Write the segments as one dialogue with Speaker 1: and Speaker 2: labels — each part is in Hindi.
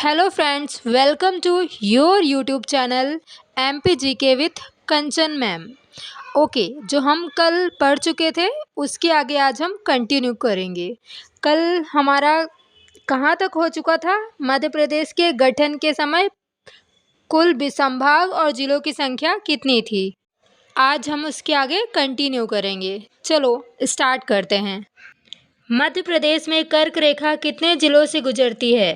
Speaker 1: Hello friends, welcome to your YouTube channel MP GK with Kanchan ma'am. Okay, जो हम कल पढ़ चुके थे उसके आगे आज हम कंटिन्यू करेंगे। कल हमारा कहाँ तक हो चुका था? मध्य प्रदेश के गठन के समय कुल संभाग और जिलों की संख्या कितनी थी? आज हम उसके आगे कंटिन्यू करेंगे। चलो स्टार्ट करते हैं। मध्य प्रदेश में कर्क रेखा कितने जिलों से गुजरती है?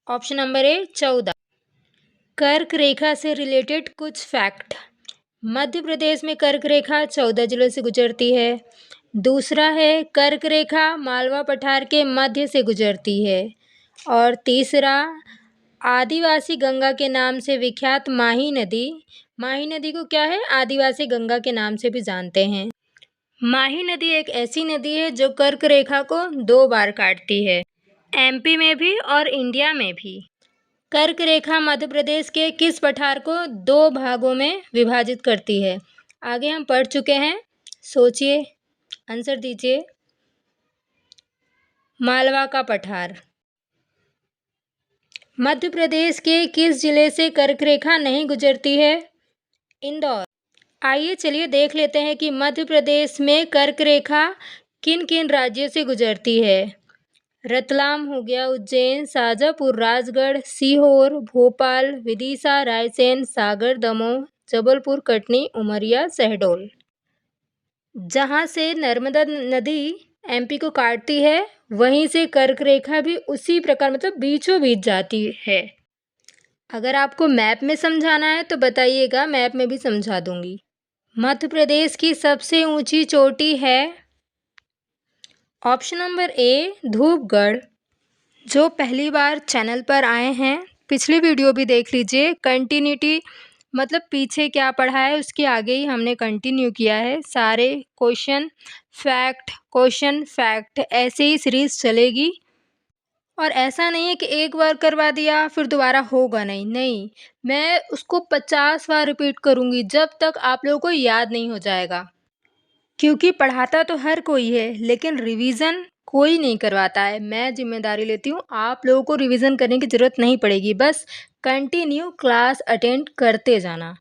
Speaker 1: Option number A 14। कर्क रेखा से रिलेटेड कुछ फैक्ट। मध्य प्रदेश में कर्क रेखा 14 जिलों से गुजरती है। दूसरा है कर्क रेखा मालवा पठार के मध्य से गुजरती है। और तीसरा, आदिवासी गंगा के नाम से विख्यात माही नदी को क्या है? आदिवासी गंगा के नाम से भी जानते हैं। माही नदी एक ऐसी नदी है जो कर्क रेखा को 2 बार काटती है, एमपी में भी और इंडिया में भी। कर्क रेखा मध्य प्रदेश के किस पठार को 2 भागों में विभाजित करती है? आगे हम पढ़ चुके हैं, सोचिए, आंसर दीजिए। मालवा का पठार। मध्य प्रदेश के किस जिले से कर्क रेखा नहीं गुजरती है? इंदौर। आइए चलिए देख लेते हैं कि मध्य प्रदेश में कर्क रेखा किन किन राज्यों से गुजरती है। रतलाम हो गया, उज्जैन, शाजापुर, राजगढ़, सीहोर, भोपाल, विदिशा, रायसेन, सागर, दमोह, जबलपुर, कटनी, उमरिया, शहडोल। जहाँ से नर्मदा नदी एमपी को काटती है वहीं से कर्क रेखा भी उसी प्रकार मतलब बीचों बीच जाती है। अगर आपको मैप में समझाना है तो बताइएगा, मैप में भी समझा दूंगी। मध्य प्रदेश की सबसे ऊंची चोटी है ऑप्शन नंबर ए धूपगढ़। जो पहली बार चैनल पर आए हैं पिछली वीडियो भी देख लीजिए, कंटिन्यूटी मतलब पीछे क्या पढ़ा है उसके आगे ही हमने कंटिन्यू किया है। सारे क्वेश्चन फैक्ट ऐसे ही सीरीज चलेगी। और ऐसा नहीं है कि एक बार करवा दिया फिर दोबारा होगा नहीं, मैं उसको 50 बार रिपीट करूँगी जब तक आप लोगों को याद नहीं हो जाएगा। क्योंकि पढ़ाता तो हर कोई है लेकिन रिवीजन कोई नहीं करवाता है। मैं जिम्मेदारी लेती हूँ, आप लोगों को रिवीजन करने की ज़रूरत नहीं पड़ेगी, बस कंटिन्यू क्लास अटेंड करते जाना।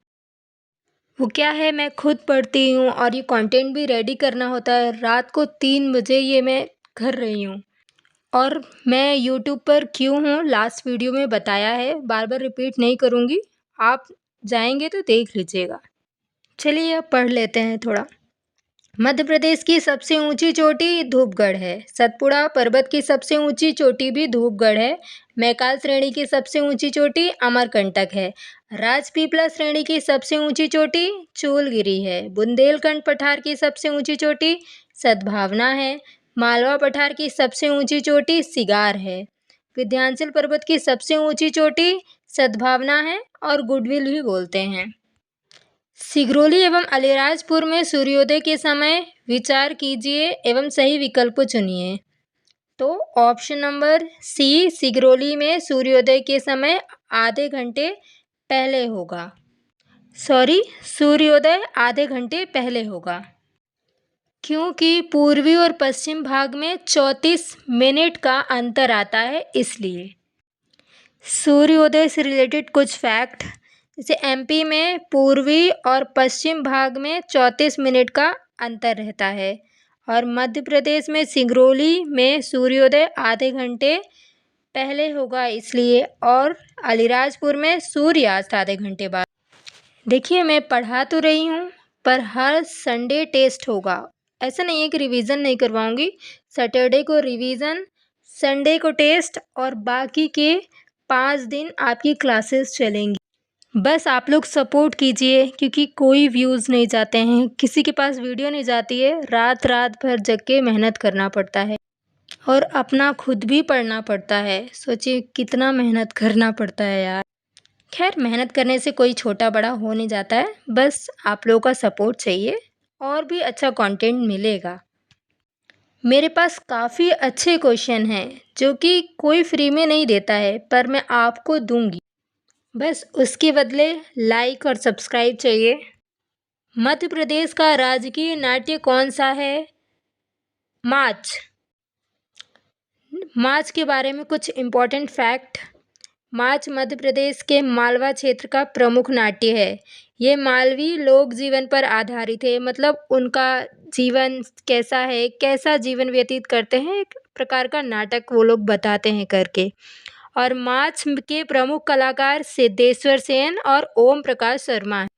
Speaker 1: वो क्या है, मैं खुद पढ़ती हूँ और ये कंटेंट भी रेडी करना होता है। रात को 3 बजे ये मैं कर रही हूँ। और मैं यूट्यूब पर क्यों हूँ लास्ट वीडियो में बताया है, बार बार रिपीट नहीं करूँगी, आप जाएंगे तो देख लीजिएगा। चलिए अब पढ़ लेते हैं थोड़ा। मध्य प्रदेश की सबसे ऊंची चोटी धूपगढ़ है। सतपुड़ा पर्वत की सबसे ऊंची चोटी भी धूपगढ़ है। मैकाल श्रेणी की सबसे ऊंची चोटी अमरकंटक है। राजपीपला श्रेणी की सबसे ऊंची चोटी चूलगिरी है। बुंदेलखंड पठार की सबसे ऊंची चोटी सद्भावना है। मालवा पठार की सबसे ऊंची चोटी सिगार है। विंध्याचल पर्वत की सबसे ऊंची चोटी सद्भावना है और गुडविल भी बोलते हैं। सिगरौली एवं अलीराजपुर में सूर्योदय के समय विचार कीजिए एवं सही विकल्प चुनिए। तो ऑप्शन नंबर सी, सिगरौली में सूर्योदय के समय आधे घंटे पहले होगा। सूर्योदय आधे घंटे पहले होगा क्योंकि पूर्वी और पश्चिम भाग में 34 मिनट का अंतर आता है, इसलिए। सूर्योदय से रिलेटेड कुछ फैक्ट, जैसे एमपी में पूर्वी और पश्चिम भाग में 34 मिनट का अंतर रहता है और मध्य प्रदेश में सिंगरौली में सूर्योदय आधे घंटे पहले होगा इसलिए, और अलीराजपुर में सूर्यास्त आधे घंटे बाद। देखिए मैं पढ़ा तो रही हूँ पर हर संडे टेस्ट होगा, ऐसा नहीं है कि रिवीजन नहीं करवाऊँगी। सैटरडे को रिवीजन, संडे को टेस्ट और बाकी के 5 दिन आपकी क्लासेस चलेंगी। बस आप लोग सपोर्ट कीजिए क्योंकि कोई व्यूज़ नहीं जाते हैं, किसी के पास वीडियो नहीं जाती है। रात भर जग के मेहनत करना पड़ता है और अपना खुद भी पढ़ना पड़ता है। सोचिए कितना मेहनत करना पड़ता है यार। खैर, मेहनत करने से कोई छोटा बड़ा हो नहीं जाता है, बस आप लोगों का सपोर्ट चाहिए और भी अच्छा कंटेंट मिलेगा। मेरे पास काफ़ी अच्छे क्वेश्चन हैं जो कि कोई फ्री में नहीं देता है पर मैं आपको दूंगी, बस उसके बदले लाइक और सब्सक्राइब चाहिए। मध्य प्रदेश का राजकीय नाट्य कौन सा है? माच के बारे में कुछ इम्पोर्टेंट फैक्ट। माच मध्य प्रदेश के मालवा क्षेत्र का प्रमुख नाट्य है। ये मालवी लोक जीवन पर आधारित है, मतलब उनका जीवन कैसा है, कैसा जीवन व्यतीत करते हैं, एक प्रकार का नाटक वो लोग बताते हैं करके। और माच के प्रमुख कलाकार सिद्धेश्वर सेन और ओम प्रकाश शर्मा हैं।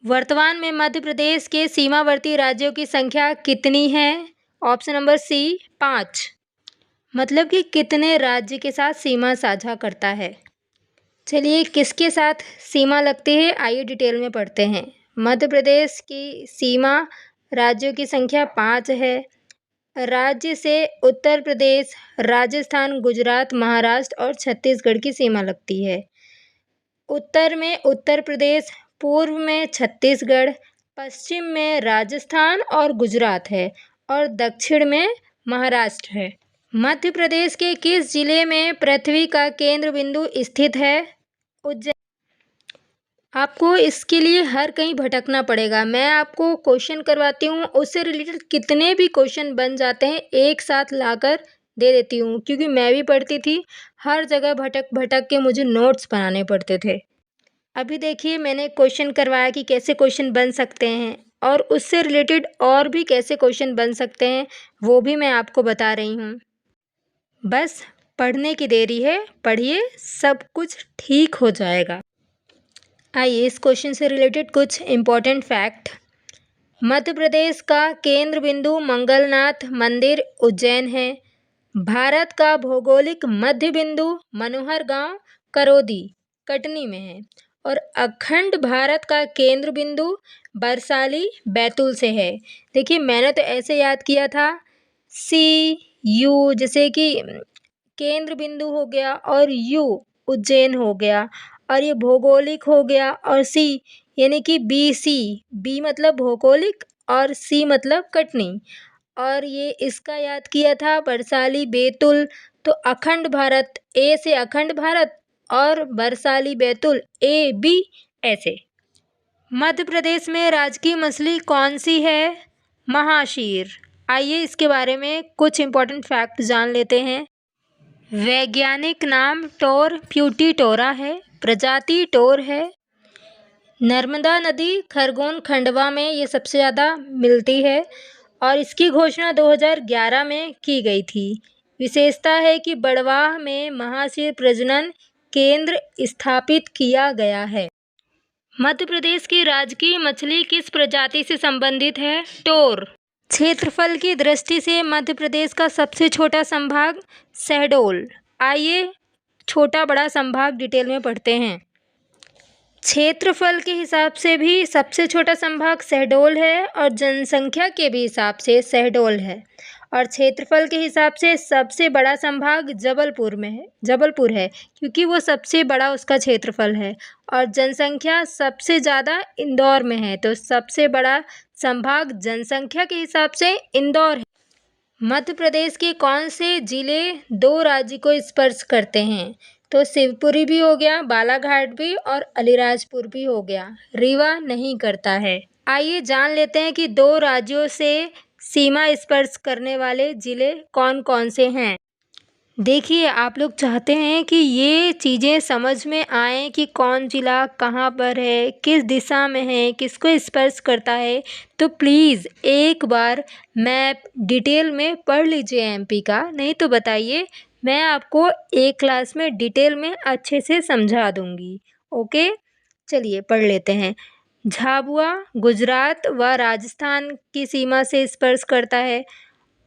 Speaker 1: वर्तमान में मध्य प्रदेश के सीमावर्ती राज्यों की संख्या कितनी है? Option number C 5। मतलब कि कितने राज्य के साथ सीमा साझा करता है। चलिए किसके साथ सीमा लगती है, आइए डिटेल में पढ़ते हैं। मध्य प्रदेश की सीमा राज्यों की संख्या 5 है। राज्य से उत्तर प्रदेश, राजस्थान, गुजरात, महाराष्ट्र और छत्तीसगढ़ की सीमा लगती है। उत्तर में उत्तर प्रदेश, पूर्व में छत्तीसगढ़, पश्चिम में राजस्थान और गुजरात है और दक्षिण में महाराष्ट्र है। मध्य प्रदेश के किस जिले में पृथ्वी का केंद्र बिंदु स्थित है? उज्जैन। आपको इसके लिए हर कहीं भटकना पड़ेगा। मैं आपको क्वेश्चन करवाती हूँ, उससे रिलेटेड कितने भी क्वेश्चन बन जाते हैं एक साथ लाकर दे देती हूँ, क्योंकि मैं भी पढ़ती थी, हर जगह भटक भटक के मुझे नोट्स बनाने पड़ते थे। अभी देखिए मैंने क्वेश्चन करवाया कि कैसे क्वेश्चन बन सकते हैं, और उससे रिलेटेड और भी कैसे क्वेश्चन बन सकते हैं वो भी मैं आपको बता रही हूँ। बस पढ़ने की देरी है, पढ़िए, सब कुछ ठीक हो जाएगा। आइए इस क्वेश्चन से रिलेटेड कुछ इम्पोर्टेंट फैक्ट। मध्य प्रदेश का केंद्र बिंदु मंगलनाथ मंदिर उज्जैन है। भारत का भौगोलिक मध्य बिंदु मनोहर गांव करौदी कटनी में है। और अखंड भारत का केंद्र बिंदु बरसाली बैतूल से है। देखिए मैंने तो ऐसे याद किया था, सी यू, जैसे कि केंद्र बिंदु हो गया और यू उज्जैन हो गया और ये भौगोलिक हो गया, और सी यानी कि बी मतलब भौगोलिक और सी मतलब कटनी, और ये इसका याद किया था बरसाली बैतूल। तो अखंड भारत, ए से अखंड भारत और बरसाली बैतूल ए बी ऐसे। मध्य प्रदेश में राजकीय मछली कौन सी है? महाशीर। आइए इसके बारे में कुछ इम्पोर्टेंट फैक्ट जान लेते हैं। वैज्ञानिक नाम टोर प्यूटीटोरा है, प्रजाति टोर है। नर्मदा नदी खरगोन खंडवा में ये सबसे ज़्यादा मिलती है और इसकी घोषणा 2011 में की गई थी। विशेषता है कि बड़वाह में महाशीर प्रजनन केंद्र स्थापित किया गया है। मध्य प्रदेश की राजकीय मछली किस प्रजाति से संबंधित है? टोर। क्षेत्रफल की दृष्टि से मध्य प्रदेश का सबसे छोटा संभाग शहडोल। आइए छोटा बड़ा संभाग डिटेल में पढ़ते हैं। क्षेत्रफल के हिसाब से भी सबसे छोटा संभाग शहडोल है और जनसंख्या के भी हिसाब से शहडोल है, और क्षेत्रफल के हिसाब से सबसे बड़ा संभाग जबलपुर है, क्योंकि वो सबसे बड़ा उसका क्षेत्रफल है, और जनसंख्या सबसे ज़्यादा इंदौर में है, तो सबसे बड़ा संभाग जनसंख्या के हिसाब से इंदौर है। मध्य प्रदेश के कौन से जिले 2 राज्य को स्पर्श करते हैं? तो शिवपुरी भी हो गया, बालाघाट भी, और अलीराजपुर भी हो गया। रीवा नहीं करता है। आइए जान लेते हैं कि 2 राज्यों से सीमा स्पर्श करने वाले जिले कौन कौन से हैं। देखिए आप लोग चाहते हैं कि ये चीज़ें समझ में आएँ कि कौन जिला कहाँ पर है, किस दिशा में है, किसको स्पर्श करता है, तो प्लीज़ एक बार मैप डिटेल में पढ़ लीजिए एमपी का, नहीं तो बताइए, मैं आपको एक क्लास में डिटेल में अच्छे से समझा दूँगी। ओके, चलिए पढ़ लेते हैं। झाबुआ गुजरात व राजस्थान की सीमा से स्पर्श करता है,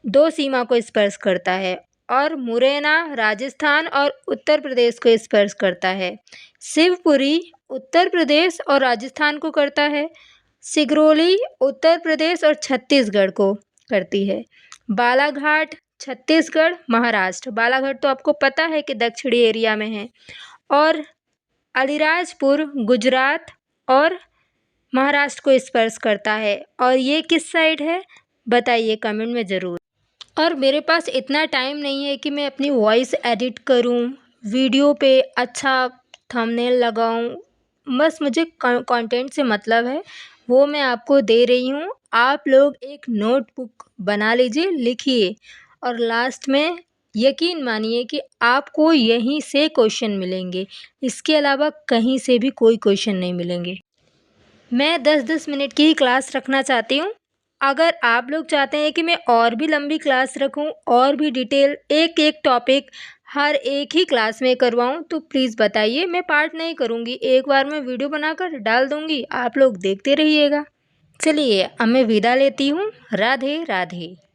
Speaker 1: 2 सीमा को स्पर्श करता है, और मुरैना राजस्थान और उत्तर प्रदेश को स्पर्श करता है। शिवपुरी उत्तर प्रदेश और राजस्थान को करता है। सिगरौली उत्तर प्रदेश और छत्तीसगढ़ को करती है। बालाघाट छत्तीसगढ़ महाराष्ट्र, बालाघाट तो आपको पता है कि दक्षिणी एरिया में है, और अलीराजपुर गुजरात और महाराष्ट्र को स्पर्श करता है। और ये किस साइड है बताइए कमेंट में ज़रूर। और मेरे पास इतना टाइम नहीं है कि मैं अपनी वॉइस एडिट करूं, वीडियो पे अच्छा थंबनेल लगाऊं, बस मुझे कंटेंट से मतलब है, वो मैं आपको दे रही हूं। आप लोग एक नोटबुक बना लीजिए, लिखिए, और लास्ट में यकीन मानिए कि आपको यहीं से क्वेश्चन मिलेंगे, इसके अलावा कहीं से भी कोई क्वेश्चन नहीं मिलेंगे। मैं 10-10 मिनट की ही क्लास रखना चाहती हूँ। अगर आप लोग चाहते हैं कि मैं और भी लंबी क्लास रखूँ और भी डिटेल एक-एक टॉपिक हर एक ही क्लास में करवाऊँ तो प्लीज़ बताइए, मैं पार्ट नहीं करूँगी। एक बार मैं वीडियो बनाकर डाल दूँगी, आप लोग देखते रहिएगा। चलिए अब मैं विदा लेती हूँ। राधे, राधे।